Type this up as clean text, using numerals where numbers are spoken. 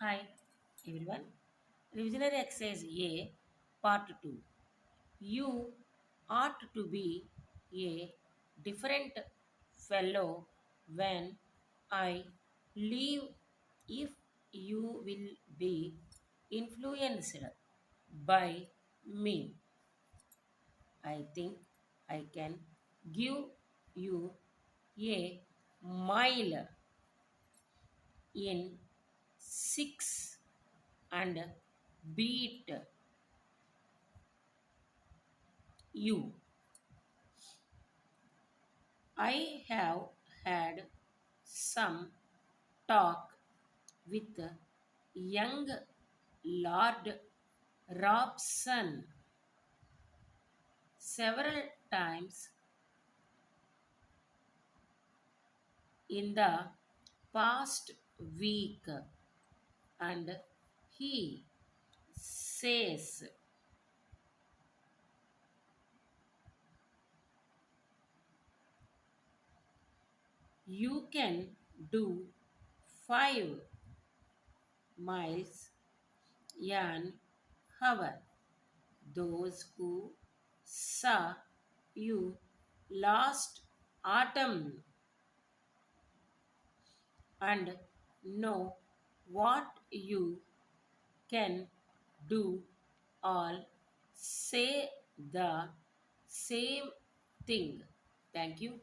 Hi everyone. Revisionary exercise A part 2. You ought to be a different fellow when I leave if you will be influenced by me. I think I can give you a mile in 6 and beat you. I have had some talk with young Lord Robson several times in the past week, and he says you can do 5 miles an hour. Those who saw you last autumn and know what you can do all say the same thing. Thank you.